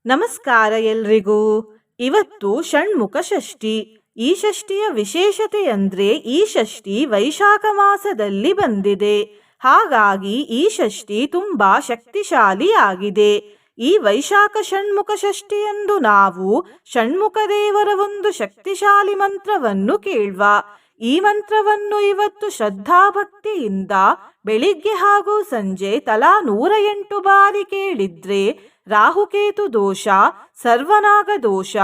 ನಮಸ್ಕಾರ ಎಲ್ರಿಗೂ. ಇವತ್ತು ಷಣ್ಮುಖ ಷಷ್ಠಿ. ಈ ಷಷ್ಠಿಯ ವಿಶೇಷತೆಯಂದ್ರೆ ಈ ಷಷ್ಠಿ ವೈಶಾಖ ಮಾಸದಲ್ಲಿ ಬಂದಿದೆ. ಹಾಗಾಗಿ ಈ ಷಷ್ಠಿ ತುಂಬಾ ಶಕ್ತಿಶಾಲಿಯಾಗಿದೆ. ಈ ವೈಶಾಖ ಷಣ್ಮುಖ ಷಷ್ಠಿಯಂದು ನಾವು ಷಣ್ಮುಖ ದೇವರ ಒಂದು ಶಕ್ತಿಶಾಲಿ ಮಂತ್ರವನ್ನು ಕೇಳುವ. ಈ ಮಂತ್ರವನ್ನು ಇವತ್ತು ಶ್ರದ್ಧಾಭಕ್ತಿಯಿಂದ ಬೆಳಿಗ್ಗೆ ಹಾಗೂ ಸಂಜೆ ತಲಾ 108 ಬಾರಿ ಕೇಳಿದ್ರೆ ರಾಹುಕೇತು ದೋಷ, ಸರ್ವನಾಗ ದೋಷ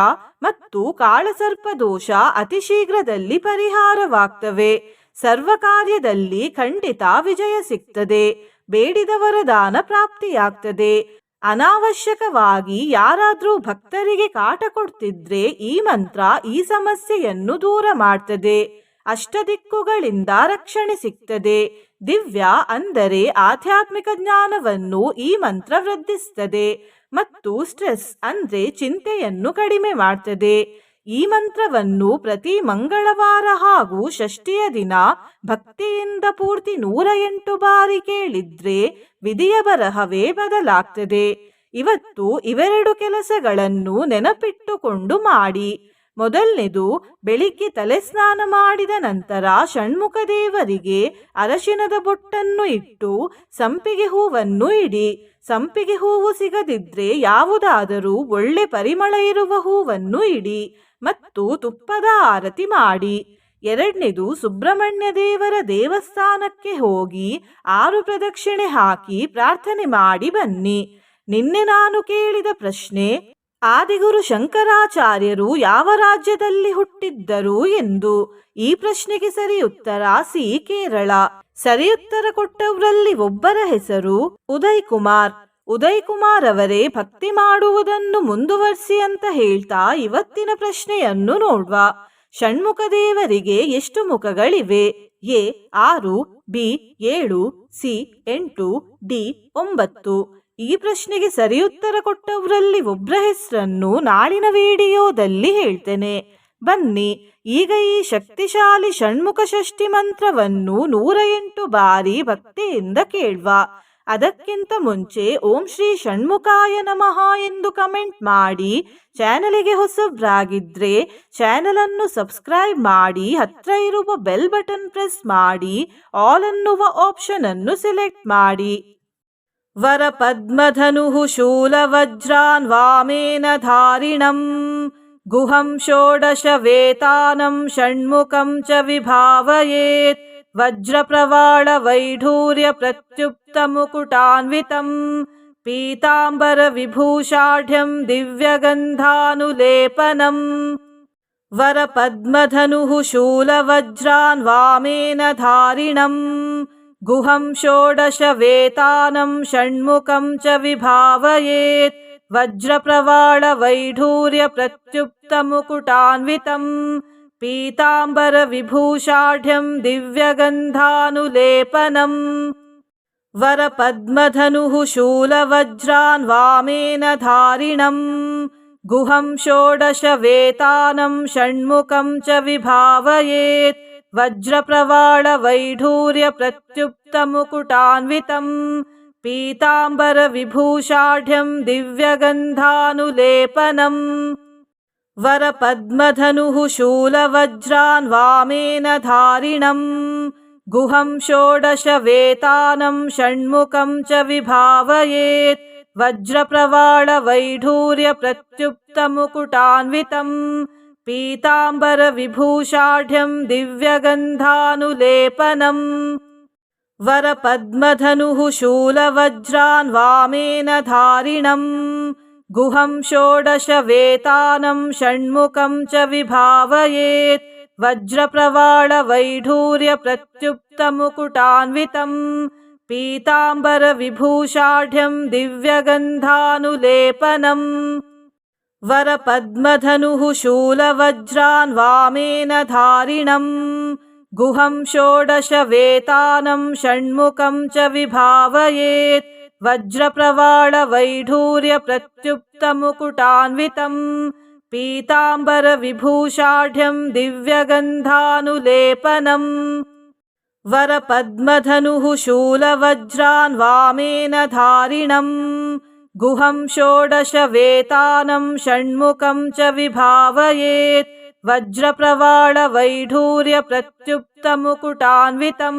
ಮತ್ತು ಕಾಳಸರ್ಪ ದೋಷ ಅತಿ ಶೀಘ್ರದಲ್ಲಿ ಪರಿಹಾರವಾಗ್ತವೆ. ಸರ್ವ ಕಾರ್ಯದಲ್ಲಿ ಖಂಡಿತ ವಿಜಯ ಸಿಗ್ತದೆ. ಬೇಡಿದ ವರದಾನ ಪ್ರಾಪ್ತಿಯಾಗ್ತದೆ. ಅನಾವಶ್ಯಕವಾಗಿ ಯಾರಾದ್ರೂ ಭಕ್ತರಿಗೆ ಕಾಟ ಕೊಡ್ತಿದ್ರೆ ಈ ಮಂತ್ರ ಈ ಸಮಸ್ಯೆಯನ್ನು ದೂರ ಮಾಡ್ತದೆ. ಅಷ್ಟದಿಕ್ಕುಗಳಿಂದ ರಕ್ಷಣೆ ಸಿಗ್ತದೆ. ದಿವ್ಯ ಅಂದರೆ ಆಧ್ಯಾತ್ಮಿಕ ಜ್ಞಾನವನ್ನು ಈ ಮಂತ್ರ ವೃದ್ಧಿಸ್ತದೆ ಮತ್ತು ಸ್ಟ್ರೆಸ್ ಅಂದ್ರೆ ಚಿಂತೆಯನ್ನು ಕಡಿಮೆ ಮಾಡ್ತದೆ. ಈ ಮಂತ್ರವನ್ನು ಪ್ರತಿ ಮಂಗಳವಾರ ಹಾಗೂ ಷಷ್ಠಿಯ ದಿನ ಭಕ್ತಿಯಿಂದ ಪೂರ್ತಿ 108 ಬಾರಿ ಕೇಳಿದ್ರೆ ವಿಧಿಯ ಬರಹವೇ ಬದಲಾಗ್ತದೆ. ಇವತ್ತು ಇವೆರಡು ಕೆಲಸಗಳನ್ನು ನೆನಪಿಟ್ಟುಕೊಂಡು ಮಾಡಿ. ಮೊದಲನೇದು, ಬೆಳಿಗ್ಗೆ ತಲೆ ಸ್ನಾನ ಮಾಡಿದ ನಂತರ ಷಣ್ಮುಖ ದೇವರಿಗೆ ಅರಶಿನದ ಬೊಟ್ಟನ್ನು ಇಟ್ಟು ಸಂಪಿಗೆ ಹೂವನ್ನು ಇಡಿ. ಸಂಪಿಗೆ ಹೂವು ಸಿಗದಿದ್ರೆ ಯಾವುದಾದರೂ ಒಳ್ಳೆ ಪರಿಮಳ ಇರುವ ಹೂವನ್ನು ಇಡಿ ಮತ್ತು ತುಪ್ಪದ ಆರತಿ ಮಾಡಿ. ಎರಡನೇದು, ಸುಬ್ರಹ್ಮಣ್ಯ ದೇವರ ದೇವಸ್ಥಾನಕ್ಕೆ ಹೋಗಿ 6 ಪ್ರದಕ್ಷಿಣೆ ಹಾಕಿ ಪ್ರಾರ್ಥನೆ ಮಾಡಿ ಬನ್ನಿ. ನಿನ್ನೆ ನಾನು ಕೇಳಿದ ಪ್ರಶ್ನೆ, ಆದಿಗುರು ಶಂಕರಾಚಾರ್ಯರು ಯಾವ ರಾಜ್ಯದಲ್ಲಿ ಹುಟ್ಟಿದ್ದರು ಎಂದು. ಈ ಪ್ರಶ್ನೆಗೆ ಸರಿ ಉತ್ತರ ಸಿ, ಕೇರಳ. ಸರಿ ಉತ್ತರ ಕೊಟ್ಟವರಲ್ಲಿ ಒಬ್ಬರ ಹೆಸರು ಉದಯ್ ಕುಮಾರ್. ಉದಯ್ ಕುಮಾರ್ ಅವರೇ ಭಕ್ತಿ ಮಾಡುವುದನ್ನು ಮುಂದುವರಿಸಿ ಅಂತ ಹೇಳ್ತಾ ಇವತ್ತಿನ ಪ್ರಶ್ನೆಯನ್ನು ನೋಡುವ. ಷಣ್ಮುಖ ದೇವರಿಗೆ ಎಷ್ಟು ಮುಖಗಳಿವೆ? A 6, B 7, C 8, D 9. ಈ ಪ್ರಶ್ನೆಗೆ ಸರಿ ಉತ್ತರ ಕೊಟ್ಟವರಲ್ಲಿ ಒಬ್ಬರ ಹೆಸರನ್ನು ನಾಳಿನ ವಿಡಿಯೋದಲ್ಲಿ ಹೇಳ್ತೇನೆ. ಬನ್ನಿ ಈಗ ಈ ಶಕ್ತಿಶಾಲಿ ಷಣ್ಮುಖ ಷಷ್ಠಿ ಮಂತ್ರವನ್ನು 108 ಬಾರಿ ಭಕ್ತಿಯಿಂದ ಕೇಳುವ. ಅದಕ್ಕಿಂತ ಮುಂಚೆ ಓಂ ಶ್ರೀ ಷಣ್ಮುಖಾಯ ನಮಃ ಎಂದು ಕಮೆಂಟ್ ಮಾಡಿ. ಚಾನಲಿಗೆ ಹೊಸಬ್ರಾಗಿದ್ರೆ ಚಾನಲ್ ಅನ್ನು ಸಬ್ಸ್ಕ್ರೈಬ್ ಮಾಡಿ. ಹತ್ರ ಇರುವ ಬೆಲ್ ಬಟನ್ ಪ್ರೆಸ್ ಮಾಡಿ. ಆಲ್ ಅನ್ನುವ ಆಪ್ಷನ್ ಅನ್ನು ಸೆಲೆಕ್ಟ್ ಮಾಡಿ. ವರ ಪದ್ಮಧನುಃ ಶೂಲವಜ್ರಾನ್ ವಾಮೇನ ಧಾರಿಣಂ ಗುಹಂ ಷೋಡಶ ವೇತಾನಂ ಷಣ್ಮುಖಂ ಚ ವಿಭಾವಯೇತ್. ವಜ್ರಪ್ರವಾಳ ವೈಢೂರ್ಯ ಪ್ರತ್ಯುಕ್ತ ಮುಕುಟಾನ್ವಿತಂ ಪೀತಾಂಬರ ವಿಭೂಷಾಢ್ಯಂ ದಿವ್ಯಗಂಧಾನುಲೇಪನಂ. ವರ ಪದ್ಮಧನುಃ ಶೂಲವಜ್ರಾನ್ ವಾಮೇನ ಧಾರಿಣಂ ಗುಹಂ ಷೋಡಶ ವೇತಾನಂ ಷಣ್ಮುಖಂ ಚ ವಿಭಾವಯೇತ್. ವಜ್ರಪ್ರವಾಳ ವೈಢೂರ್ಯ ಪ್ರತ್ಯುಕ್ತ ಮುಕುಟಾನ್ವಿತಂ ಪೀತಾಂಬರ ವಿಭೂಷಾಢ್ಯಂ ದಿವ್ಯಗಂಧಾನುಲೇಪನಂ. ವರ ಪದ್ಮಧನುಃ ಶೂಲವಜ್ರಾನ್ ವಾಮೇನ ಧಾರಿಣಂ ಗುಹಂ ಷೋಡಶ ವೇತಾನಂ ಷಣ್ಮುಖಂ ಚ ವಿಭಾವಯೇತ್. ವಜ್ರಪ್ರವಾಳ ವೈಢೂರ್ಯ ಪ್ರತ್ಯುಕ್ತ ಮುಕುಟಾನ್ವಿತಂ ಪೀತಾಂಬರ ವಿಭೂಷಾಢ್ಯಂ ದಿವ್ಯಗಂಧಾನುಲೇಪನಂ. ವರ ಪದ್ಮಧನುಃ ಶೂಲವಜ್ರಾನ್ ವಾಮೇನ ಧಾರಿಣಂ ಗುಹಂ ಷೋಡಶ ವೇತಾನಂ ಷಣ್ಮುಖಂ ಚ ವಿಭಾವಯೇತ್. ವಜ್ರಪ್ರವಾಳ ವೈಢೂರ್ಯ ಪ್ರತ್ಯುಕ್ತ ಮುಕುಟಾನ್ವಿತಂ ಪೀತಾಂಬರ ವಿಭೂಷಾಢ್ಯಂ ದಿವ್ಯಗಂಧಾನುಲೇಪನಂ. ವರ ಪದ್ಮಧನುಃ ಶೂಲವಜ್ರಾನ್ ವಾಮೇನ ಧಾರಿಣಂ ಗುಹಂ ಷೋಡಶ ವೇತಾನಂ ಷಣ್ಮುಖಂ ಚ ವಿಭಾವಯೇತ್. ವಜ್ರಪ್ರವಾಳ ವೈಢೂರ್ಯ ಪ್ರತ್ಯುಕ್ತ ಮುಕುಟಾನ್ವಿತಂ ಪೀತಾಂಬರ ವಿಭೂಷಾಢ್ಯಂ ದಿವ್ಯಗಂಧಾನುಲೇಪನಂ. ವರ ಪದ್ಮಧನುಃ ಶೂಲವಜ್ರಾನ್ ವಾಮೇನ ಧಾರಿಣಂ ಗುಹಂ ಷೋಡಶ ವೇತಾನಂ ಷಣ್ಮುಖಂ ಚ ವಿಭಾವಯೇತ್. ವಜ್ರಪ್ರವಾಳ ವೈಢೂರ್ಯ ಪ್ರತ್ಯುಕ್ತ ಮುಕುಟಾನ್ವಿತಂ ಪೀತಾಂಬರ ವಿಭೂಷಾಢ್ಯಂ ದಿವ್ಯಗಂಧಾನುಲೇಪನಂ. ವರ ಪದ್ಮಧನುಃ ಶೂಲವಜ್ರಾನ್ ವಾಮೇನ ಧಾರಿಣಂ गुहं षोडशवेतानं षण्मुखं च विभावयेत् वज्रप्रवालवैढूर्यप्रत्युक्तमुकुटान्वितं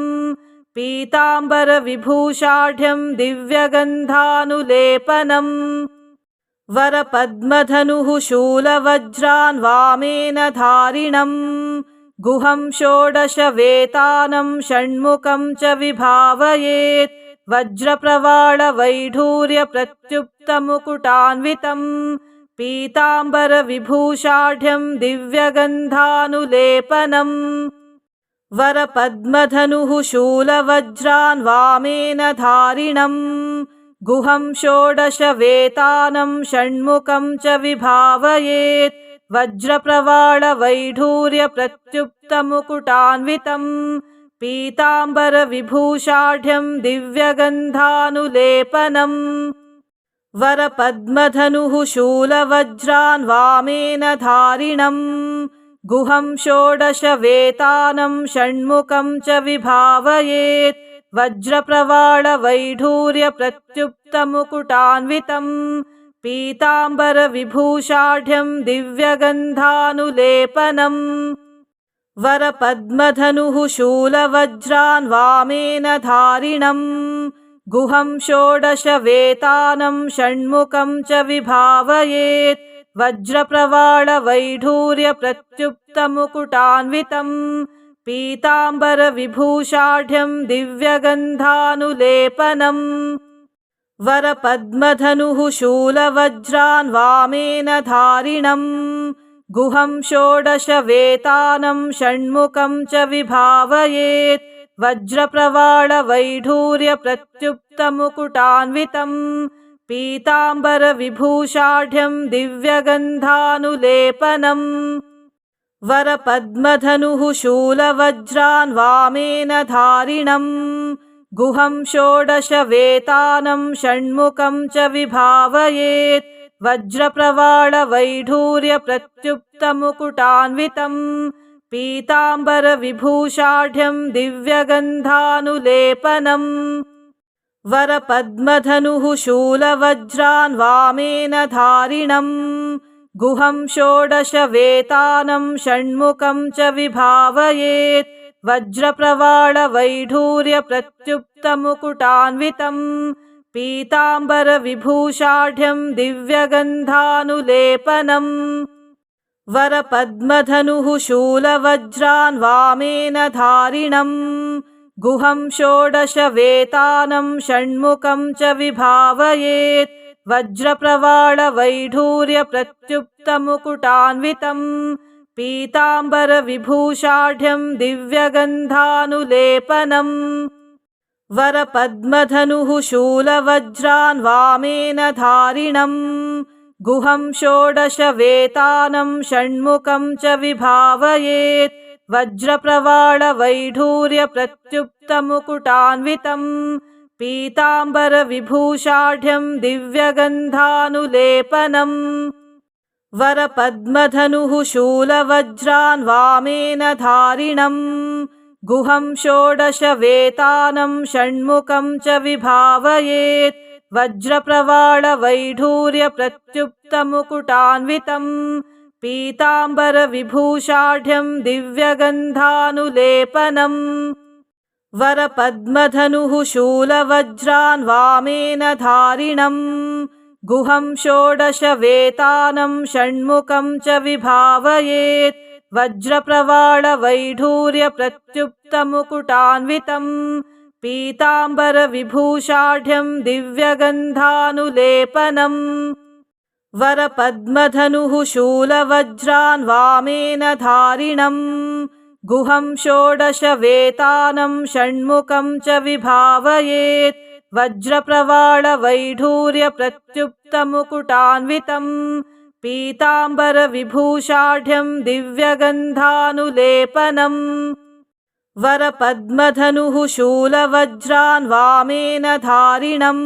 पीताम्बरविभूषाढ्यं दिव्यगन्धानुलेपनम् वरपद्मधनुः शूलवज्रान् वामेन धारिणम् गुहं षोडशवेतानं षण्मुखं च विभावयेत् वज्रप्रवालवैढूर्यप्रत्युक्तमुकुटान्वितं पीताम्बरविभूषाढ्यं दिव्यगन्धानुलेपनम् वरपद्मधनुः शूलवज्रान् वामेन धारिणम् गुहं षोडशवेतानं षण्मुखं च विभावयेत् वज्रप्रवालवैढूर्यप्रत्युक्तमुकुटान्वितं पीताम्बरविभूषाढ्यं दिव्यगन्धानुलेपनम् वरपद्मधनुः शूलवज्रान् वामेन धारिणम् गुहं षोडशवेतानं षण्मुखं च विभावयेत् वज्रप्रवालवैढूर्यप्रत्युक्तमुकुटान्वितं पीताम्बरविभूषाढ्यं दिव्यगन्धानुलेपनम् वरपद्मधनुः शूलवज्रान् वामेन धारिणम् गुहं षोडशवेतानं षण्मुखं च विभावयेत् वज्रप्रवालवैढूर्यप्रत्युक्तमुकुटान्वितं पीताम्बरविभूषाढ्यं दिव्यगन्धानुलेपनम् वरपद्मधनुः शूलवज्रान् वामेन धारिणम् गुहं षोडशवेतानं षण्मुखं च विभावयेत् वज्रप्रवालवैढूर्यप्रत्युक्तमुकुटान्वितं पीताम्बरविभूषाढ्यं दिव्यगन्धानुलेपनम् वरपद्मधनुः शूलवज्रान् वामेन धारिणम् गुहं षोडशवेतानं षण्मुखं च विभावयेत् वज्रप्रवालवैढूर्यप्रत्युक्तमुकुटान्वितं पीताम्बरविभूषाढ्यं दिव्यगन्धानुलेपनम् वरपद्मधनुः शूलवज्रान् वामेन धारिणम् गुहं षोडशवेतानं षण्मुखं च विभावयेत् वज्रप्रवालवैढूर्यप्रत्युक्तमुकुटान्वितं पीताम्बरविभूषाढ्यं दिव्यगन्धानुलेपनम् वरपद्मधनुः शूलवज्रान् वामेन धारिणम् गुहं षोडशवेतानं षण्मुखं च विभावयेत् वज्रप्रवालवैढूर्यप्रत्युक्तमुकुटान्वितं पीताम्बरविभूषाढ्यं दिव्यगन्धानुलेपनम् वरपद्मधनुः शूलवज्रान् वामेन धारिणम् गुहं षोडशवेतानं षण्मुखं च विभावयेत् वज्रप्रवालवैढूर्यप्रत्युक्तमुकुटान्वितं पीताम्बरविभूषाढ्यं दिव्यगन्धानुलेपनम् वरपद्मधनुः शूलवज्रान् वामेन धारिणम् गुहं षोडशवेतानं षण्मुखं च विभावयेत् वज्रप्रवालवैढूर्यप्रत्युक्तमुकुटान्वितं पीताम्बरविभूषाढ्यं दिव्यगन्धानुलेपनम् वरपद्मधनुः शूलवज्रान् वामेन धारिणम् गुहं षोडशवेतानं षण्मुखं च विभावयेत् वज्रप्रवालवैढूर्यप्रत्युक्तमुकुटान्वितं पीताम्बरविभूषाढ्यं दिव्यगन्धानुलेपनम् वरपद्मधनुः शूलवज्रान् वामेन धारिणम् गुहं षोडशवेतानं षण्मुखं च विभावयेत् वज्रप्रवालवैढूर्यप्रत्युक्तमुकुटान्वितं पीताम्बरविभूषाढ्यं दिव्यगन्धानुलेपनम् वरपद्मधनुः शूलवज्रान् वामेन धारिणम्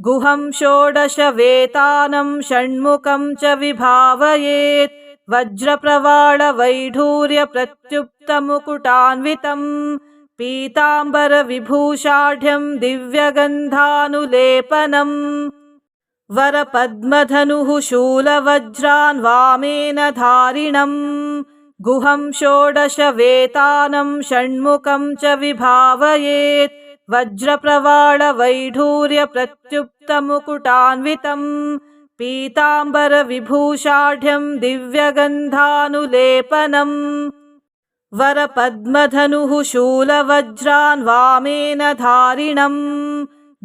गुहं षोडशवेतानं षण्मुखं च विभावयेत् वज्रप्रवालवैढूर्यप्रत्युक्तमुकुटान्वितं पीताम्बरविभूषाढ्यं दिव्यगन्धानुलेपनम् वरपद्मधनुः शूलवज्रान् वामेन धारिणम् गुहं षोडशवेतानं षण्मुखं च विभावयेत् वज्रप्रवालवैढूर्यप्रत्युक्तमुकुटान्वितं पीताम्बरविभूषाढ्यं दिव्यगन्धानुलेपनम् वरपद्मधनुः शूलवज्रान् वामेन धारिणम्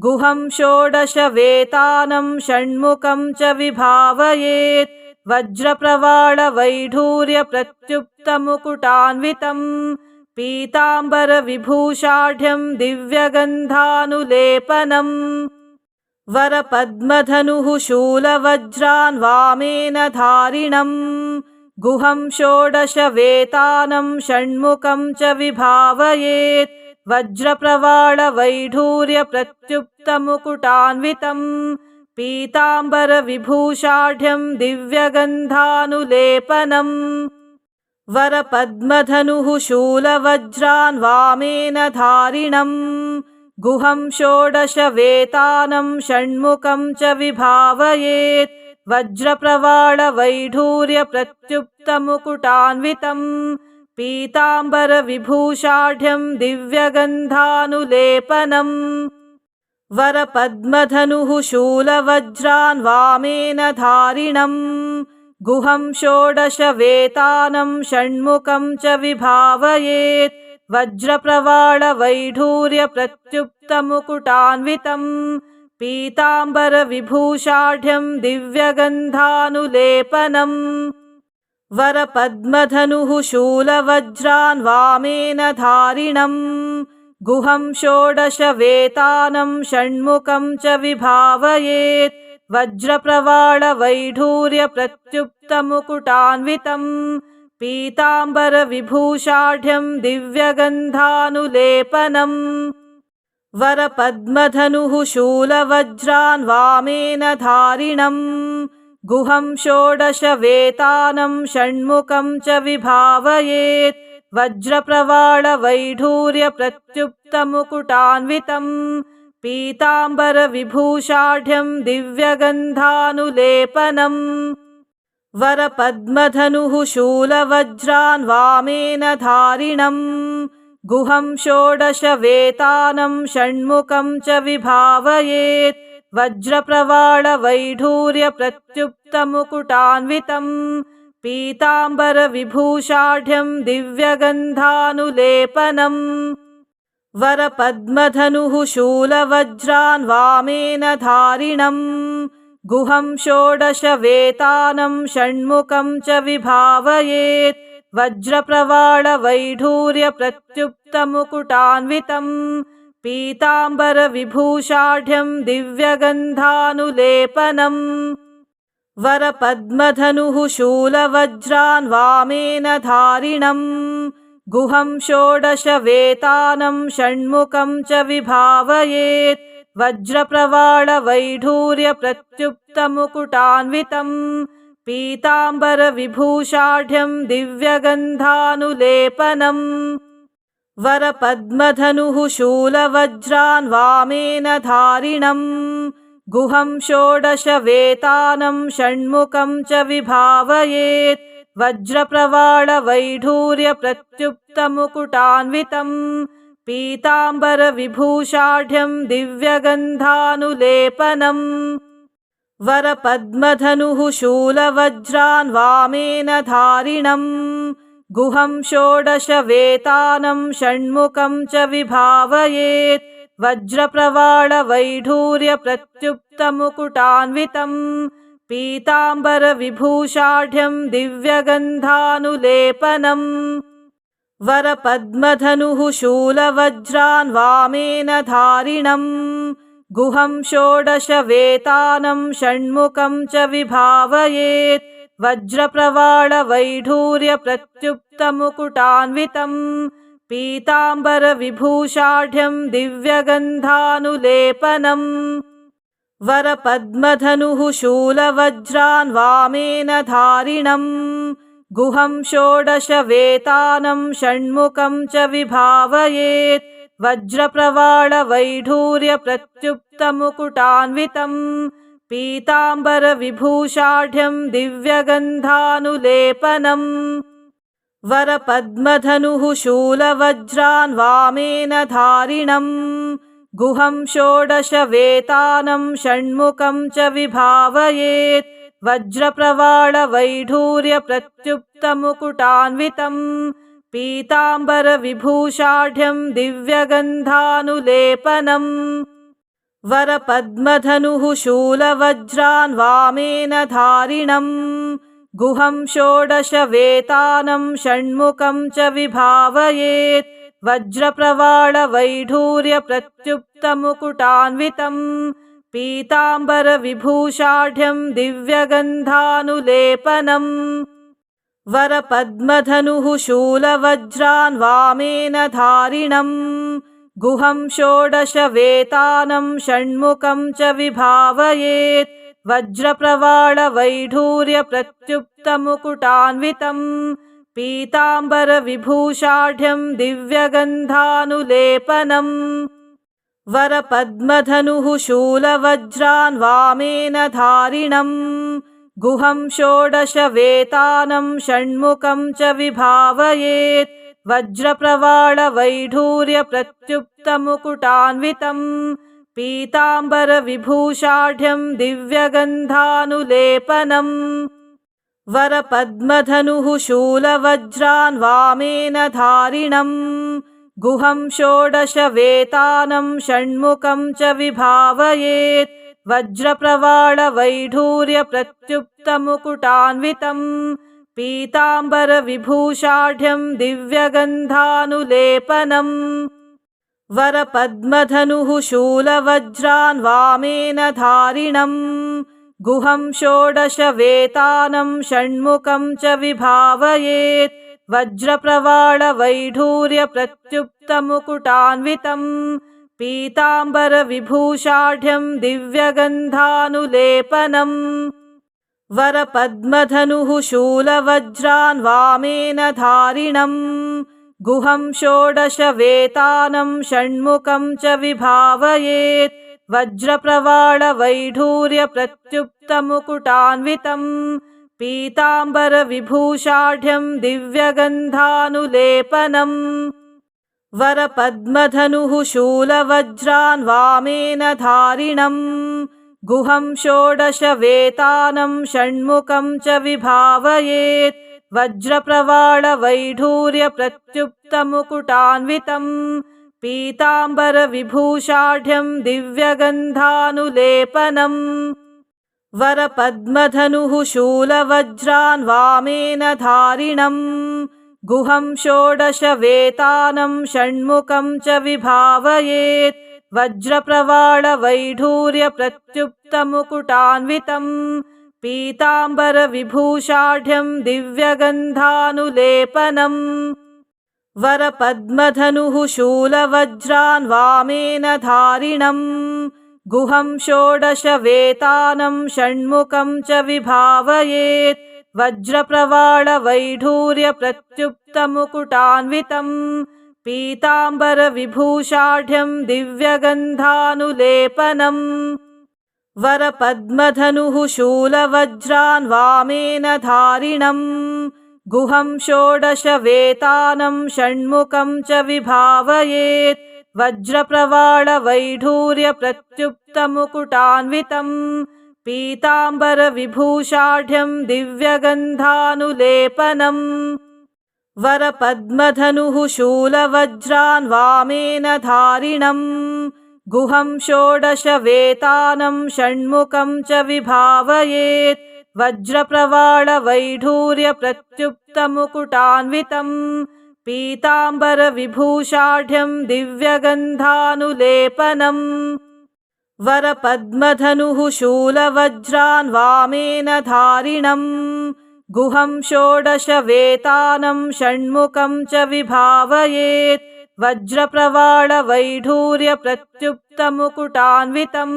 गुहं षोडशवेतानं षण्मुखं च विभावयेत् वज्रप्रवालवैढूर्यप्रत्युक्तमुकुटान्वितं पीताम्बरविभूषाढ्यं दिव्यगन्धानुलेपनम् वरपद्मधनुः शूलवज्रान् वामेन धारिणम् गुहं षोडशवेतानं षण्मुखं च विभावयेत् वज्रप्रवालवैढूर्यप्रत्युक्तमुकुटान्वितं पीताम्बरविभूषाढ्यं दिव्यगन्धानुलेपनम् वरपद्मधनुः शूलवज्रान् वामेन धारिणम् गुहं षोडशवेतानं षण्मुखं च विभावयेत् वज्रप्रवालवैढूर्यप्रत्युक्तमुकुटान्वितं पीताम्बरविभूषाढ्यं दिव्यगन्धानुलेपनम् वरपद्मधनुः शूलवज्रान् वामेन धारिणम् गुहं षोडशवेतानं षण्मुखं च विभावयेत् वज्रप्रवालवैढूर्यप्रत्युक्तमुकुटान्वितं पीताम्बरविभूषाढ्यं दिव्यगन्धानुलेपनम् वरपद्मधनुः शूलवज्रान् वामेन धारिणम् गुहं षोडशवेतानं षण्मुखं च विभावयेत् वज्रप्रवालवैढूर्यप्रत्युक्तमुकुटान्वितं पीताम्बरविभूषाढ्यं दिव्यगन्धानुलेपनम् वरपद्मधनुः शूलवज्रान् वामेन धारिणम् गुहं षोडशवेतानं षण्मुखं च विभावयेत् वज्रप्रवालवैढूर्यप्रत्युक्तमुकुटान्वितं पीताम्बरविभूषाढ्यं दिव्यगन्धानुलेपनम् वरपद्मधनुः शूलवज्रान् वामेन धारिणम् गुहं षोडशवेतानं षण्मुखं च विभावयेत् वज्रप्रवालवैढूर्यप्रत्युक्तमुकुटान्वितं पीताम्बरविभूषाढ्यं दिव्यगन्धानुलेपनम् वरपद्मधनुः शूलवज्रान् वामेन धारिणम् गुहं षोडशवेतानं षण्मुखं च विभावयेत् वज्रप्रवालवैढूर्यप्रत्युक्तमुकुटान्वितं पीताम्बरविभूषाढ्यं दिव्यगन्धानुलेपनम् वरपद्मधनुः शूलवज्रान् वामेन धारिणम् गुहं षोडशवेतानं षण्मुखं च विभावयेत् वज्रप्रवालवैढूर्यप्रत्युक्तमुकुटान्वितं पीताम्बरविभूषाढ्यं दिव्यगन्धानुलेपनम् वरपद्मधनुः शूलवज्रान् वामेन धारिणम् गुहं षोडशवेतानं षण्मुखं च विभावयेत् वज्रप्रवालवैढूर्यप्रत्युक्तमुकुटान्वितं पीताम्बरविभूषाढ्यं दिव्यगन्धानुलेपनम् वरपद्मधनुः शूलवज्रान् वामेन धारिणम् गुहं षोडशवेतानं षण्मुखं च विभावयेत् वज्रप्रवालवैढूर्यप्रत्युक्तमुकुटान्वितं पीताम्बरविभूषाढ्यं दिव्यगन्धानुलेपनम् वरपद्मधनुः शूलवज्रान् वामेन धारिणम् गुहं षोडशवेतानं षण्मुखं च विभावयेत् वज्रप्रवालवैढूर्यप्रत्युक्तमुकुटान्वितं पीताम्बरविभूषाढ्यं दिव्यगन्धानुलेपनम् वरपद्मधनुः शूलवज्रान् वामेन धारिणम् गुहं षोडशवेतानं षण्मुखं च विभावयेत् वज्रप्रवालवैढूर्यप्रत्युक्तमुकुटान्वितं पीताम्बरविभूषाढ्यं दिव्यगन्धानुलेपनम् वरपद्मधनुः शूलवज्रान् वामेन धारिणम् गुहं षोडशवेतानं षण्मुखं च विभावयेत् वज्रप्रवालवैढूर्यप्रत्युक्तमुकुटान्वितं पीताम्बरविभूषाढ्यं दिव्यगन्धानुलेपनम् वरपद्मधनुः शूलवज्रान् वामेन धारिणम् गुहं षोडशवेतानं षण्मुखं च विभावयेत् वज्रप्रवालवैढूर्यप्रत्युक्तमुकुटान्वितं पीताम्बरविभूषाढ्यं दिव्यगन्धानुलेपनम् वरपद्मधनुः शूलवज्रान् वामेन धारिणम् गुहं षोडशवेतानं षण्मुखं च विभावयेत् वज्रप्रवालवैढूर्यप्रत्युक्तमुकुटान्वितं पीताम्बरविभूषाढ्यं दिव्यगन्धानुलेपनम् वरपद्मधनुः शूलवज्रान् वामेन धारिणम् गुहं षोडशवेतानं षण्मुखं च विभावयेत् वज्रप्रवालवैढूर्यप्रत्युक्तमुकुटान्वितं पीताम्बरविभूषाढ्यं दिव्यगन्धानुलेपनम् वरपद्मधनुः शूलवज्रान् वामेन धारिणम् गुहं षोडशवेतानं षण्मुखं च विभावयेत् वज्रप्रवालवैढूर्यप्रत्युक्तमुकुटान्वितं पीताम्बरविभूषाढ्यं दिव्यगन्धानुलेपनम् वरपद्मधनुः शूलवज्रान् वामेन धारिणम् गुहं षोडशवेतानं षण्मुखं च विभावयेत् वज्रप्रवालवैढूर्यप्रत्युक्तमुकुटान्वितं पीताम्बरविभूषाढ्यं दिव्यगन्धानुलेपनम् वरपद्मधनुः शूलवज्रान् वामेन धारिणम् गुहं षोडशवेतानं षण्मुखं च विभावयेत् वज्रप्रवालवैढूर्यप्रत्युक्तमुकुटान्वितं पीताम्बरविभूषाढ्यं दिव्यगन्धानुलेपनम् वरपद्मधनुः शूलवज्रान् वामेन धारिणम् गुहं षोडशवेतानं षण्मुखं च विभावयेत् वज्रप्रवालवैढूर्यप्रत्युक्तमुकुटान्वितं पीताम्बरविभूषाढ्यं दिव्यगन्धानुलेपनम् वरपद्मधनुः शूलवज्रान् वामेन धारिणम् गुहं षोडशवेतानं षण्मुखं च विभावयेत् वज्रप्रवालवैढूर्यप्रत्युक्तमुकुटान्वितं पीताम्बरविभूषाढ्यं दिव्यगन्धानुलेपनम् वरपद्मधनुः शूलवज्रान् वामेन धारिणम् गुहं षोडशवेतानं षण्मुखं च विभावयेत् वज्रप्रवालवैढूर्यप्रत्युक्तमुकुटान्वितं पीताम्बरविभूषाढ्यं दिव्यगन्धानुलेपनम् वरपद्मधनुः शूलवज्रान् वामेन धारिणम् गुहं षोडशवेतानं षण्मुखं च विभावयेत् वज्रप्रवालवैढूर्यप्रत्युक्तमुकुटान्वितं पीताम्बरविभूषाढ्यं दिव्यगन्धानुलेपनम् वरपद्मधनुः शूलवज्रान् वामेन धारिणम् गुहं षोडशवेतानं षण्मुखं च विभावयेत् वज्रप्रवालवैढूर्यप्रत्युक्तमुकुटान्वितं पीताम्बरविभूषाढ्यं दिव्यगन्धानुलेपनम् वरपद्मधनुः शूलवज्रान् वामेन धारिणम् गुहं षोडशवेतानं षण्मुखं च विभावयेत् वज्रप्रवालवैढूर्यप्रत्युक्तमुकुटान्वितं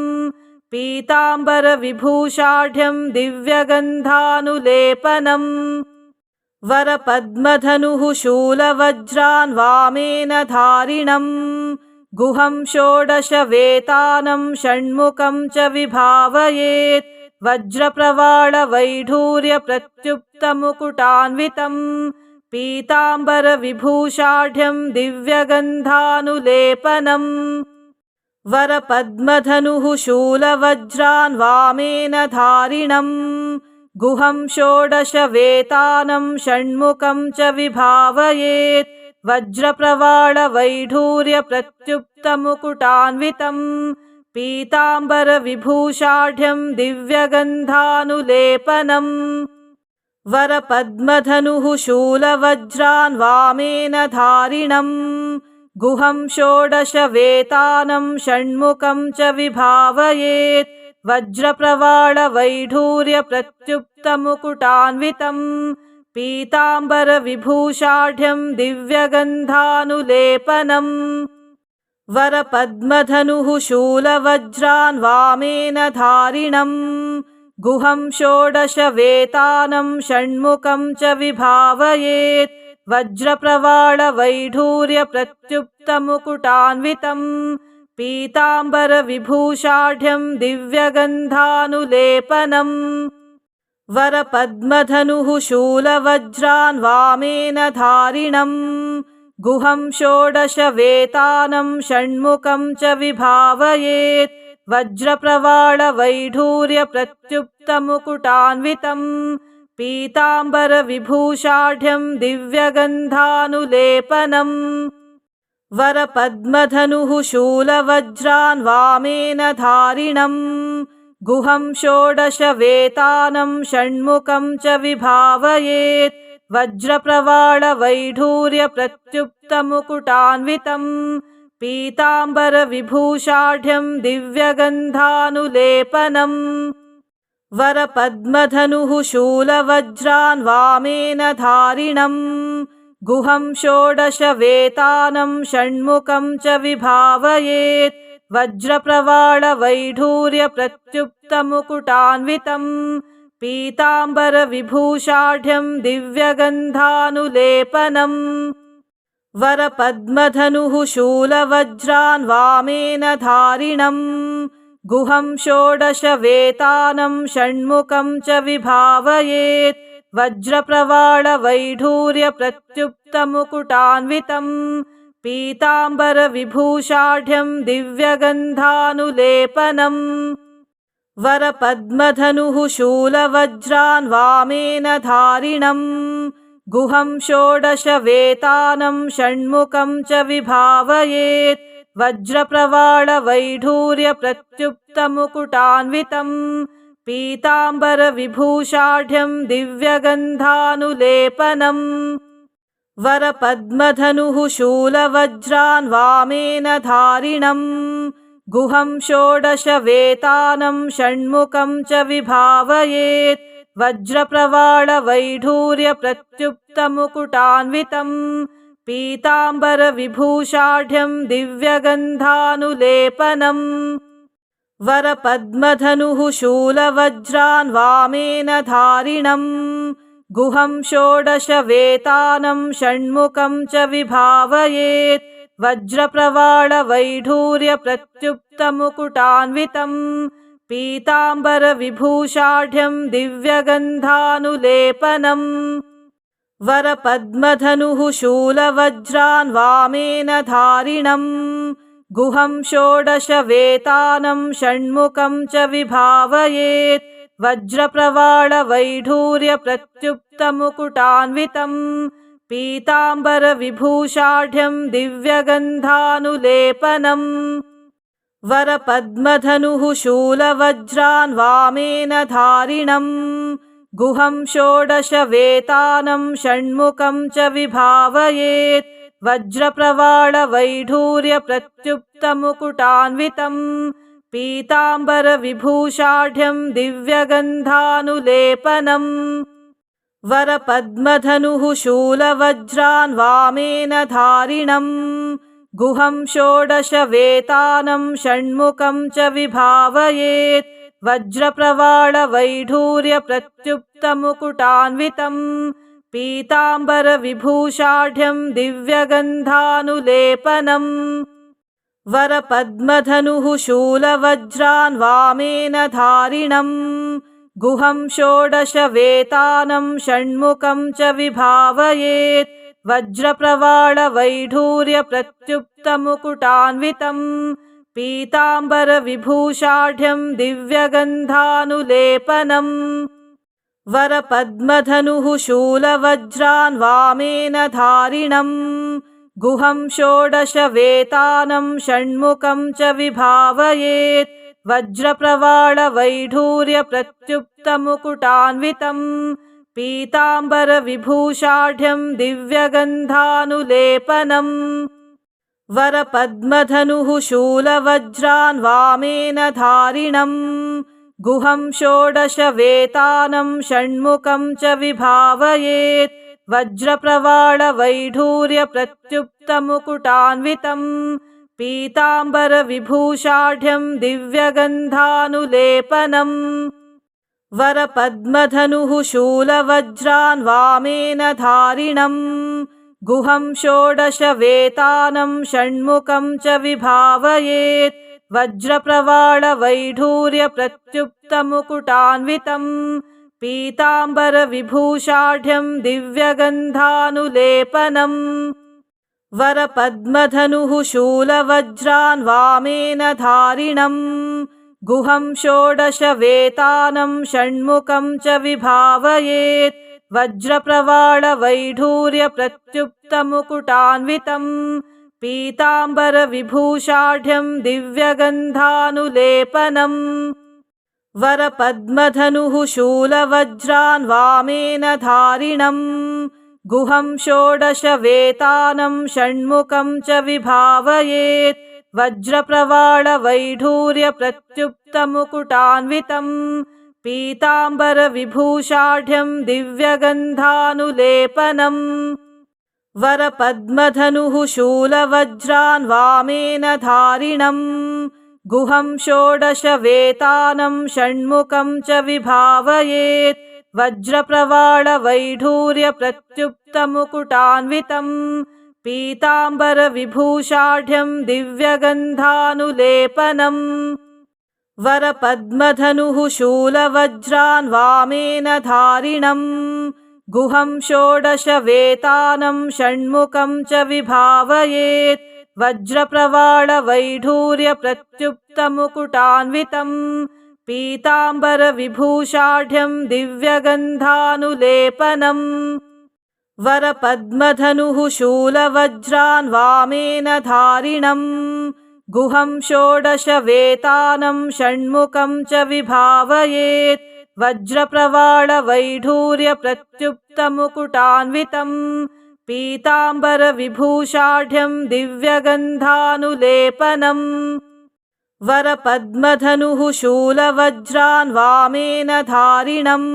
पीताम्बरविभूषाढ्यं दिव्यगन्धानुलेपनम् वरपद्मधनुः शूलवज्रान् वामेन धारिणम् गुहं षोडशवेतानं षण्मुखं च विभावयेत् वज्रप्रवाळवैढूर्यप्रत्युक्तमुकुटान्वितं पीताम्बरविभूषाढ्यं दिव्यगन्धानुलेपनम् वरपद्मधनुः शूलवज्रान् वामेन धारिणम् गुहं षोडशवेतानं षण्मुखं च विभावयेत् वज्रप्रवाळवैढूर्यप्रत्युक्तमुकुटान्वितं पीताम्बरविभूषाढ्यं दिव्यगन्धानुलेपनम् वरपद्मधनुः शूलवज्रान् वामेन धारिणम् गुहं षोडशवेतानं षण्मुखं च विभावयेत् वज्रप्रवाळवैढूर्यप्रत्युक्तमुकुटान्वितं पीताम्बरविभूषाढ्यं दिव्यगन्धानुलेपनम् वरपद्मधनुः शूलवज्रान् वामेन धारिणम् गुहं षोडशवेतानं षण्मुखं च विभावयेत् वज्रप्रवाळवैढूर्यप्रत्युक्तमुकुटान्वितं पीताम्बरविभूषाढ्यं दिव्यगन्धानुलेपनम् वरपद्मधनुः शूलवज्रान् वामेन धारिणम् गुहं षोडशवेतानं षण्मुखं च विभावयेत् वज्रप्रवाळवैढूर्यप्रत्युक्तमुकुटान्वितं पीताम्बरविभूषाढ्यं दिव्यगन्धानुलेपनम् वरपद्मधनुः शूलवज्रान् वामेन धारिणम् गुहं षोडशवेतानं षण्मुखं च विभावयेत् वज्रप्रवाळवैढूर्यप्रत्युक्तमुकुटान्वितं पीताम्बरविभूषाढ्यं दिव्यगन्धानुलेपनम् वरपद्मधनुः शूलवज्रान् वामेन धारिणम् गुहं षोडशवेतानं षण्मुखं च विभावयेत् वज्रप्रवाळवैढूर्यप्रत्युक्तमुकुटान्वितं पीताम्बरविभूषाढ्यं दिव्यगन्धानुलेपनम् वरपद्मधनुः शूलवज्रान् वामेन धारिणम् गुहं षोडशवेतानं षण्मुखं च विभावयेत् वज्रप्रवाळवैढूर्यप्रत्युक्तमुकुटान्वितं पीताम्बरविभूषाढ्यं दिव्यगन्धानुलेपनम् वरपद्मधनुः शूलवज्रान् वामेन धारिणम् गुहं षोडशवेतानं षण्मुखं च विभावयेत् वज्रप्रवाळवैढूर्यप्रत्युक्तमुकुटान्वितं पीताम्बरविभूषाढ्यं दिव्यगन्धानुलेपनम् वरपद्मधनुः शूलवज्रान् वामेन धारिणम् गुहं षोडशवेतानं षण्मुखं च विभावयेत् वज्रप्रवाळवैढूर्यप्रत्युक्तमुकुटान्वितं पीताम्बरविभूषाढ्यं दिव्यगन्धानुलेपनम् वरपद्मधनुः शूलवज्रान् वामेन धारिणम् गुहं षोडशवेतानं षण्मुखं च विभावयेत् वज्रप्रवाळवैढूर्यप्रत्युक्तमुकुटान्वितं पीताम्बरविभूषाढ्यं दिव्यगन्धानुलेपनम् वरपद्मधनुः शूलवज्रान् वामेन धारिणम् गुहं षोडशवेतानं षण्मुखं च विभावयेत् वज्रप्रवाळवैढूर्यप्रत्युक्तमुकुटान्वितं पीताम्बरविभूषाढ्यं दिव्यगन्धानुलेपनम् वरपद्मधनुः शूलवज्रान् वामेन धारिणम् गुहं षोडशवेतानं षण्मुखं च विभावयेत् वज्रप्रवाळवैढूर्यप्रत्युक्तमुकुटान्वितं पीताम्बरविभूषाढ्यं दिव्यगन्धानुलेपनम् वरपद्मधनुः शूलवज्रान् वामेन धारिणम् गुहं षोडशवेतानं षण्मुखं च विभावयेत् वज्रप्रवाळवैढूर्यप्रत्युक्तमुकुटान्वितं पीताम्बरविभूषाढ्यं दिव्यगन्धानुलेपनम् वरपद्मधनुः शूलवज्रान् वामेन धारिणम् गुहं षोडशवेतानं षण्मुखं च विभावयेत् वज्रप्रवालवैढूर्यप्रत्युक्तमुकुटान्वितं पीताम्बरविभूषाढ्यं दिव्यगन्धानुलेपनम् वरपद्मधनुः शूलवज्रान् वामेन धारिणम् गुहं षोडशवेतानं षण्मुखं च विभावयेत् वज्रप्रवालवैढूर्यप्रत्युक्तमुकुटान्वितं पीताम्बरविभूषाढ्यं दिव्यगन्धानुलेपनम् वरपद्मधनुः शूलवज्रान् वामेन धारिणम् गुहं षोडशवेतानं षण्मुखं च विभावयेत् वज्रप्रवालवैढूर्यप्रत्युक्तमुकुटान्वितं पीताम्बरविभूषाढ्यं दिव्यगन्धानुलेपनम् वरपद्मधनुः शूलवज्रान् वामेन धारिणम् गुहं षोडशवेतानं षण्मुखं च विभावयेत् वज्रप्रवालवैढूर्यप्रत्युक्तमुकुटान्वितं पीताम्बरविभूषाढ्यं दिव्यगन्धानुलेपनम् वरपद्मधनुः शूलवज्रान् वामेन धारिणम् गुहं षोडशवेतानं षण्मुखं च विभावयेत् वज्रप्रवालवैढूर्यप्रत्युक्तमुकुटान्वितं पीताम्बरविभूषाढ्यं दिव्यगन्धानुलेपनम् वरपद्मधनुः शूलवज्रान् वामेन धारिणम् गुहं षोडशवेतानं षण्मुखं च विभावयेत् वज्रप्रवालवैढूर्यप्रत्युक्तमुकुटान्वितं पीताम्बरविभूषाढ्यं दिव्यगन्धानुलेपनम् वरपद्मधनुः शूलवज्रान् वामेन धारिणम् गुहं षोडशवेतानं षण्मुखं च विभावयेत् वज्रप्रवालवैढूर्यप्रत्युक्तमुकुटान्वितं पीताम्बरविभूषाढ्यं दिव्यगन्धानुलेपनम् वरपद्मधनुः शूलवज्रान् वामेन धारिणम् गुहं षोडशवेतानं षण्मुखं च विभावयेत् वज्रप्रवालवैढूर्यप्रत्युक्तमुकुटान्वितं पीताम्बरविभूषाढ्यं दिव्यगन्धानुलेपनम् वरपद्मधनुः शूलवज्रान् वामेन धारिणम् गुहं षोडशवेतानं षण्मुखं च विभावयेत् वज्रप्रवालवैढूर्यप्रत्युक्तमुकुटान्वितं पीताम्बरविभूषाढ्यं दिव्यगन्धानुलेपनम् वरपद्मधनुः शूलवज्रान् वामेन धारिणम्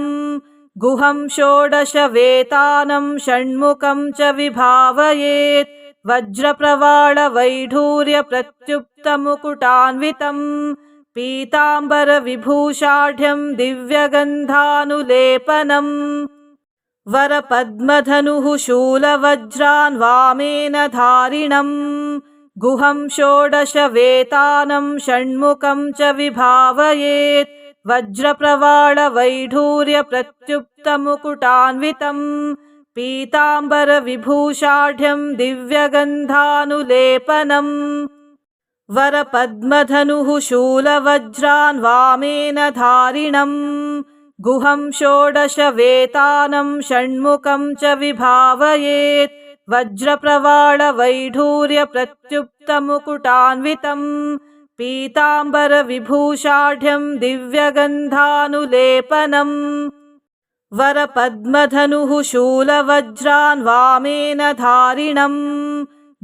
गुहं षोडशवेतानं षण्मुखं च विभावयेत् वज्रप्रवालवैढूर्यप्रत्युक्तमुकुटान्वितं पीताम्बरविभूषाढ्यं दिव्यगन्धानुलेपनम् वरपद्मधनुः शूलवज्रान् वामेन धारिणम् गुहं षोडशवेतानं षण्मुखं च विभावयेत् वज्रप्रवालवैढूर्यप्रत्युक्तमुकुटान्वितं पीताम्बरविभूषाढ्यं दिव्यगन्धानुलेपनम् वरपद्मधनुः शूलवज्रान् वामेन धारिणम् गुहं षोडशवेतानं षण्मुखं च विभावयेत् वज्रप्रवालवैढूर्यप्रत्युक्तमुकुटान्वितं पीताम्बरविभूषाढ्यं दिव्यगन्धानुलेपनम् वरपद्मधनुः शूलवज्रान् वामेन धारिणम्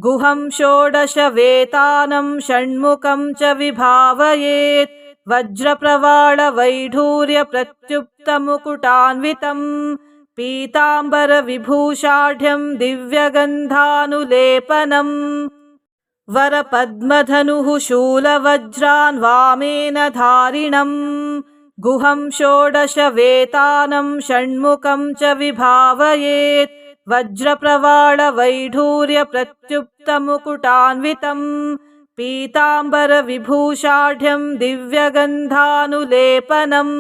गुहं षोडशवेतानं षण्मुखं च विभावयेत् वज्रप्रवालवैढूर्यप्रत्युक्तमुकुटान्वितं पीताम्बरविभूषाढ्यं दिव्यगन्धानुलेपनम् वरपद्मधनुः शूलवज्रान् वामेन धारिणम् गुहं षोडशवेतानं षण्मुखं च विभावयेत् वज्रप्रवालवैढूर्यप्रत्युक्तमुकुटान्वितं पीताम्बरविभूषाढ्यं दिव्यगन्धानुलेपनम्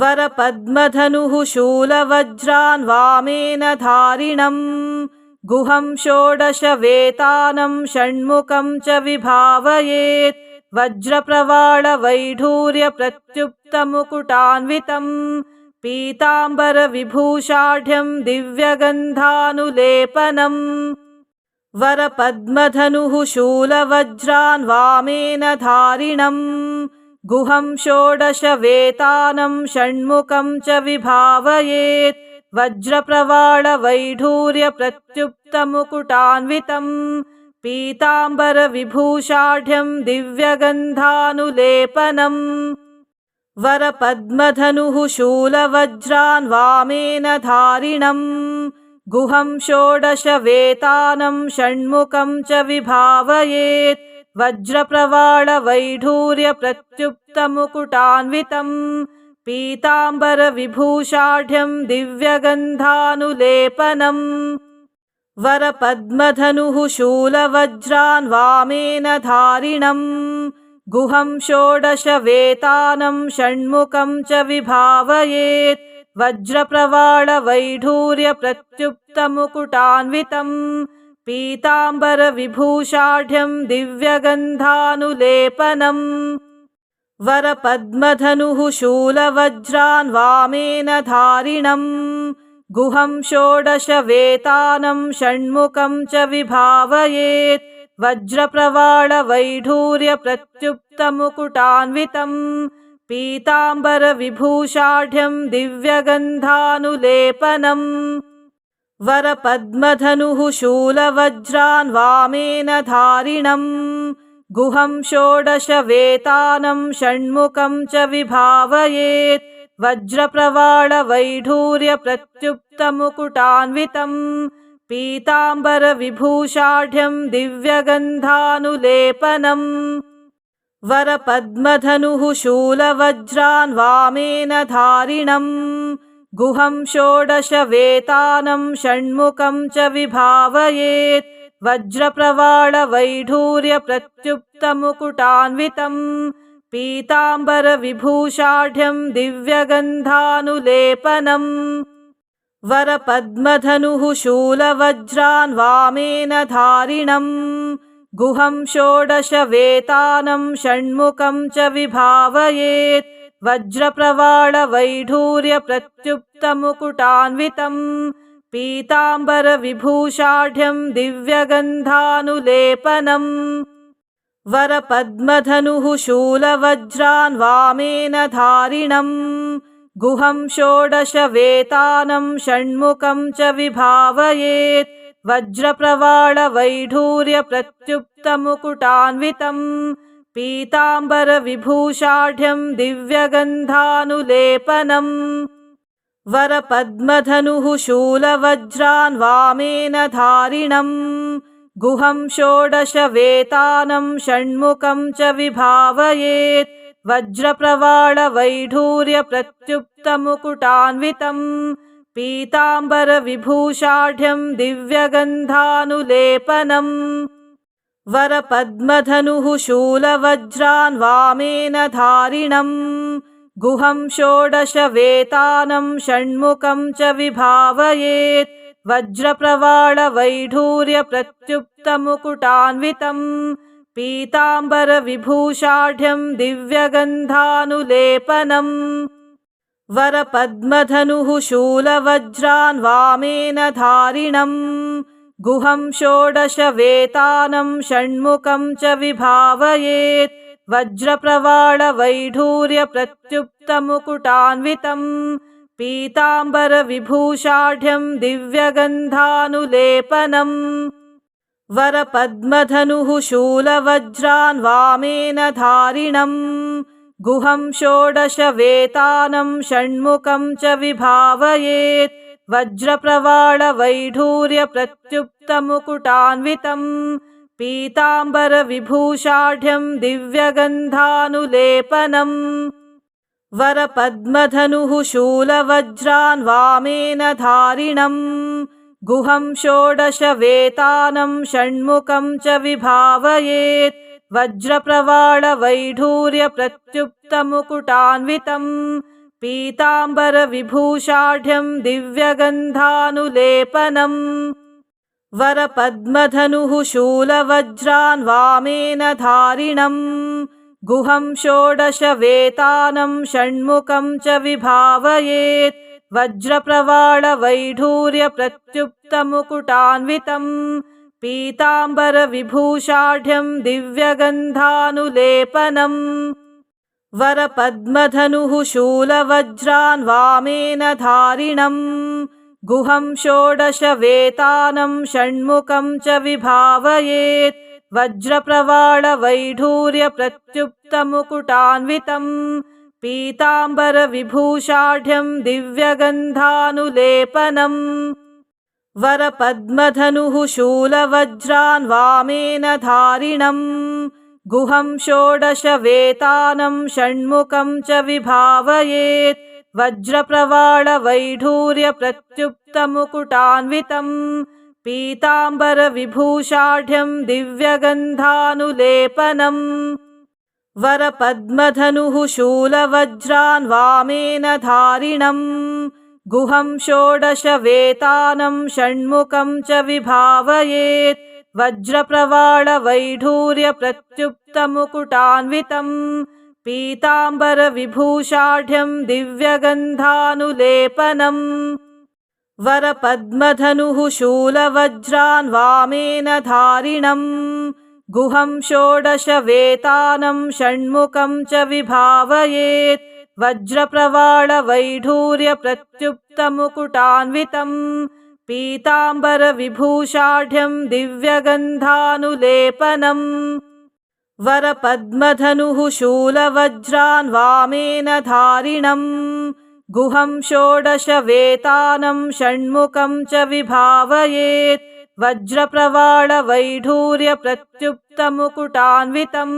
वरपद्मधनुः शूलवज्रान् वामेन धारिणम् गुहं षोडशवेतानं षण्मुखं च विभावयेत् वज्रप्रवालवैढूर्यप्रत्युक्तमुकुटान्वितं पीताम्बरविभूषाढ्यं दिव्यगन्धानुलेपनम् वरपद्मधनुः शूलवज्रान् वामेन धारिणम् गुहं षोडशवेतानं षण्मुखं च विभावयेत् वज्रप्रवालवैढूर्यप्रत्युक्तमुकुटान्वितं पीताम्बरविभूषाढ्यं दिव्यगन्धानुलेपनम् वरपद्मधनुः शूलवज्रान् वामेन धारिणम् गुहं षोडशवेतानं षण्मुखं च विभावयेत् वज्रप्रवालवैढूर्यप्रत्युक्तमुकुटान्वितं पीताम्बरविभूषाढ्यं दिव्यगन्धानुलेपनम् वरपद्मधनुः शूलवज्रान् वामेन धारिणम् गुहं षोडशवेतानं षण्मुखं च विभावयेत् वज्रप्रवालवैढूर्यप्रत्युक्तमुकुटान्वितं पीताम्बरविभूषाढ्यं दिव्यगन्धानुलेपनम् वरपद्मधनुः शूलवज्रान् वामेन धारिणम् गुहं षोडशवेतानं षण्मुखं च विभावयेत् वज्रप्रवालवैढूर्यप्रत्युक्तमुकुटान्वितं पीताम्बरविभूषाढ्यं दिव्यगन्धानुलेपनम् वरपद्मधनुः शूलवज्रान् वामेन धारिणम् गुहं षोडशवेतानं षण्मुखं च विभावयेत् वज्रप्रवालवैढूर्यप्रत्युक्तमुकुटान्वितं पीताम्बरविभूषाढ्यं दिव्यगन्धानुलेपनम् वरपद्मधनुः शूलवज्रान् वामेन धारिणम् गुहं षोडशवेतानं षण्मुखं च विभावयेत् वज्रप्रवालवैढूर्यप्रत्युक्तमुकुटान्वितं पीताम्बरविभूषाढ्यं दिव्यगन्धानुलेपनम् वरपद्मधनुः शूलवज्रान् वामेन धारिणम् गुहं षोडशवेतानं षण्मुखं च विभावयेत् वज्रप्रवालवैढूर्यप्रत्युक्तमुकुटान्वितं पीताम्बरविभूषाढ्यं दिव्यगन्धानुलेपनम् वरपद्मधनुः शूलवज्रान् वामेन धारिणम् गुहं षोडशवेतानं षण्मुखं च विभावयेत् वज्रप्रवालवैढूर्यप्रत्युक्तमुकुटान्वितं पीताम्बरविभूषाढ्यं दिव्यगन्धानुलेपनम् वरपद्मधनुः शूलवज्रान् वामेन धारिणम् गुहं षोडशवेतानं षण्मुखं च विभावयेत् वज्रप्रवालवैढूर्यप्रत्युक्तमुकुटान्वितं पीताम्बरविभूषाढ्यं दिव्यगन्धानुलेपनम् वरपद्मधनुः शूलवज्रान् वामेन धारिणम् गुहं षोडशवेतानं षण्मुखं च विभावयेत् वज्रप्रवालवैढूर्यप्रत्युक्तमुकुटान्वितं पीताम्बरविभूषाढ्यं दिव्यगन्धानुलेपनम् वरपद्मधनुः शूलवज्रान् वामेन धारिणम् गुहं षोडशवेतानं षण्मुखं च विभावयेत् वज्रप्रवालवैढूर्यप्रत्युक्तमुकुटान्वितं पीताम्बरविभूषाढ्यं दिव्यगन्धानुलेपनम् वरपद्मधनुः शूलवज्रान् वामेन धारिणम् गुहं षोडशवेतानं षण्मुखं च विभावयेत् वज्रप्रवालवैढूर्यप्रत्युक्तमुकुटान्वितं पीताम्बरविभूषाढ्यं दिव्यगन्धानुलेपनम् वरपद्मधनुः शूलवज्रान् वामेन धारिणम् गुहं षोडशवेतानं षण्मुखं च विभावयेत् वज्रप्रवालवैढूर्यप्रत्युक्तमुकुटान्वितं पीताम्बरविभूषाढ्यं दिव्यगन्धानुलेपनम् वरपद्मधनुः शूलवज्रान् वामेन धारिणम् गुहं षोडशवेतानं षण्मुखं च विभावयेत् वज्रप्रवालवैढूर्यप्रत्युक्तमुकुटान्वितं पीताम्बरविभूषाढ्यं दिव्यगन्धानुलेपनम् वरपद्मधनुः शूलवज्रान् वामेन धारिणम् गुहं षोडशवेतानं षण्मुखं च विभावयेत् वज्रप्रवालवैढूर्यप्रत्युक्तमुकुटान्वितं पीताम्बरविभूषाढ्यं दिव्यगन्धानुलेपनम् वरपद्मधनुः शूलवज्रान् वामेन धारिणम् गुहं षोडशवेतानं षण्मुखं च विभावयेत् वज्रप्रवालवैढूर्यप्रत्युक्तमुकुटान्वितं पीताम्बरविभूषाढ्यं दिव्यगन्धानुलेपनम् वरपद्मधनुः शूलवज्रान् वामेन धारिणम् गुहं षोडशवेतानं षण्मुखं च विभावयेत् वज्रप्रवालवैढूर्यप्रत्युक्तमुकुटान्वितं पीताम्बरविभूषाढ्यं दिव्यगन्धानुलेपनम् वरपद्मधनुः शूलवज्रान् वामेन धारिणम् गुहं षोडशवेतानं षण्मुखं च विभावयेत् वज्रप्रवालवैढूर्यप्रत्युक्तमुकुटान्वितं पीताम्बरविभूषाढ्यं दिव्यगन्धानुलेपनम् वरपद्मधनुः शूलवज्रान् वामेन धारिणम् गुहं षोडशवेतानं षण्मुखं च विभावयेत् वज्रप्रवालवैढूर्यप्रत्युक्तमुकुटान्वितं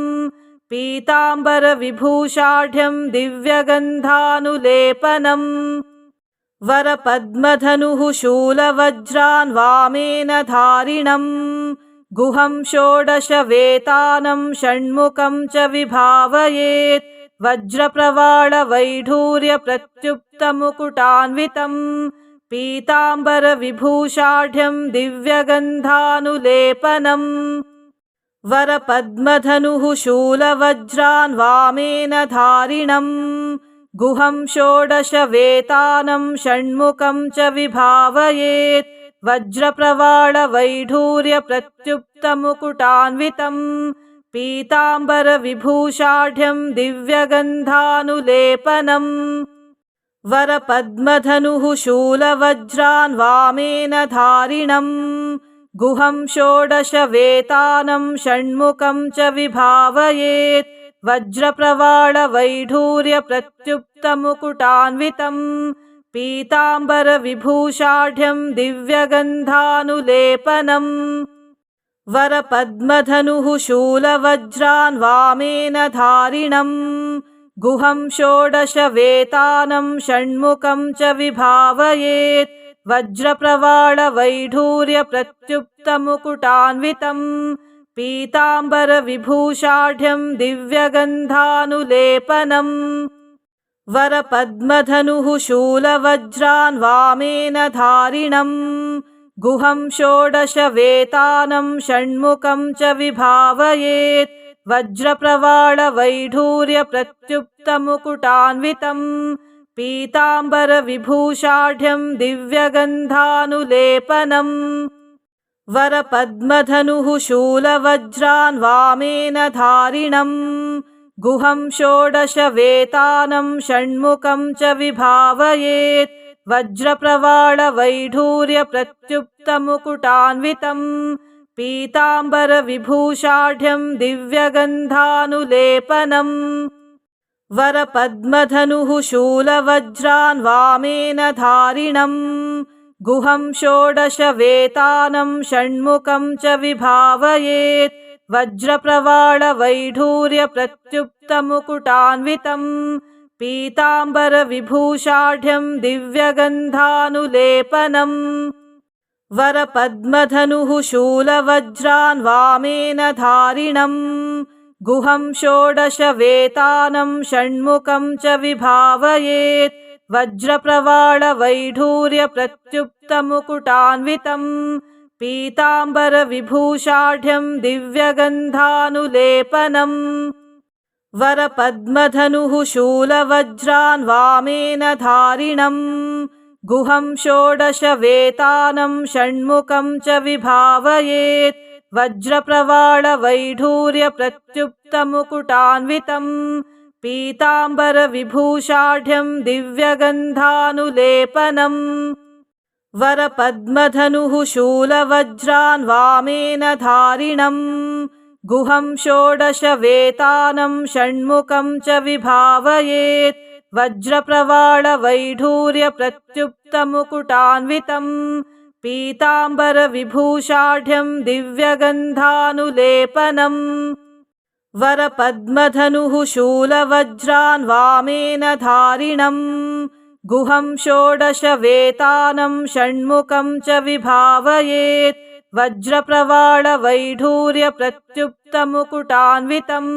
पीताम्बरविभूषाढ्यं दिव्यगन्धानुलेपनम् वरपद्मधनुः शूलवज्रान् वामेन धारिणम् गुहं षोडशवेतानं षण्मुखं च विभावयेत् वज्रप्रवालवैढूर्यप्रत्युक्तमुकुटान्वितं पीताम्बरविभूषाढ्यं दिव्यगन्धानुलेपनम् वरपद्मधनुः शूलवज्रान् वामेन धारिणम् गुहं षोडशवेतानं षण्मुखं च विभावयेत् वज्रप्रवालवैढूर्यप्रत्युक्तमुकुटान्वितं पीताम्बरविभूषाढ्यं दिव्यगन्धानुलेपनम् वरपद्मधनुः शूलवज्रान् वामेन धारिणम् गुहं षोडशवेतानं षण्मुखं च विभावयेत् वज्रप्रवालवैढूर्यप्रत्युक्तमुकुटान्वितं पीताम्बरविभूषाढ्यं दिव्यगन्धानुलेपनम् वरपद्मधनुः शूलवज्रान् वामेन धारिणम् गुहं षोडशवेतानं षण्मुखं च विभावयेत् वज्रप्रवालवैढूर्यप्रत्युक्तमुकुटान्वितं पीताम्बरविभूषाढ्यं दिव्यगन्धानुलेपनम् वरपद्मधनुः शूलवज्रान् वामेन धारिणम् गुहं षोडशवेतानं षण्मुखं च विभावयेत् वज्रप्रवालवैढूर्यप्रत्युक्तमुकुटान्वितं पीताम्बरविभूषाढ्यं दिव्यगन्धानुलेपनम् वरपद्मधनुः शूलवज्रान् वामेन धारिणम् गुहं षोडशवेतानं षण्मुखं च विभावयेत् वज्रप्रवालवैढूर्यप्रत्युक्तमुकुटान्वितं पीताम्बरविभूषाढ्यं दिव्यगन्धानुलेपनम् वरपद्मधनुः शूलवज्रान् वामेन धारिणम् गुहं षोडशवेतानं षण्मुखं च विभावयेत् वज्रप्रवालवैढूर्यप्रत्युक्तमुकुटान्वितं पीताम्बरविभूषाढ्यं दिव्यगन्धानुलेपनम् वरपद्मधनुः शूलवज्रान् वामेन धारिणम् गुहं षोडशवेतानं षण्मुखं च विभावयेत् वज्रप्रवाळवैढूर्यप्रत्युक्तमुकुटान्वितं पीताम्बरविभूषाढ्यं दिव्यगन्धानुलेपनम् वरपद्मधनुः शूलवज्रान् वामेन धारिणम् गुहं षोडशवेतानं षण्मुखं च विभावयेत् वज्रप्रवाळवैढूर्यप्रत्युक्तमुकुटान्वितं पीताम्बरविभूषाढ्यं दिव्यगन्धानुलेपनम् वरपद्मधनुः शूलवज्रान् वामेन धारिणम् गुहं षोडशवेतानं षण्मुखं च विभावयेत् वज्रप्रवाळवैढूर्यप्रत्युक्तमुकुटान्वितं पीताम्बरविभूषाढ्यं दिव्यगन्धानुलेपनम् वरपद्मधनुः शूलवज्रान् वामेन धारिणम् गुहं षोडशवेतानं षण्मुखं च विभावयेत् वज्रप्रवाळवैढूर्यप्रत्युक्तमुकुटान्वितं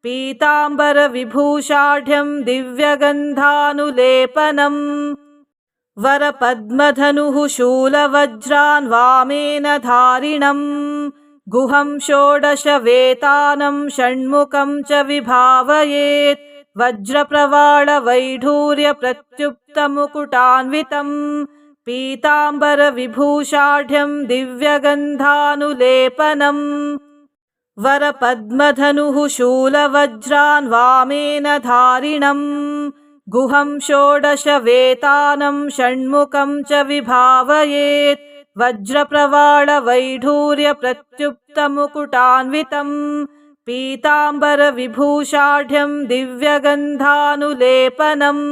पीताम्बरविभूषाढ्यं दिव्यगन्धानुलेपनम् वरपद्मधनुः शूलवज्रान् वामेन धारिणम् गुहं षोडशवेतानं षण्मुखं च विभावयेत् वज्रप्रवाळवैढूर्यप्रत्युक्तमुकुटान्वितं पीताम्बरविभूषाढ्यं दिव्यगन्धानुलेपनम् वरपद्मधनुः शूलवज्रान् वामेन धारिणम् गुहं षोडशवेतानं षण्मुखं च विभावयेत् वज्रप्रवाळवैढूर्यप्रत्युक्तमुकुटान्वितं पीताम्बरविभूषाढ्यं दिव्यगन्धानुलेपनम् वरपद्मधनुः शूलवज्रान् वामेन धारिणम् गुहं षोडशवेतानं षण्मुखं च विभावयेत् वज्रप्रवाळवैढूर्यप्रत्युक्तमुकुटान्वितं पीताम्बरविभूषाढ्यं दिव्यगन्धानुलेपनम्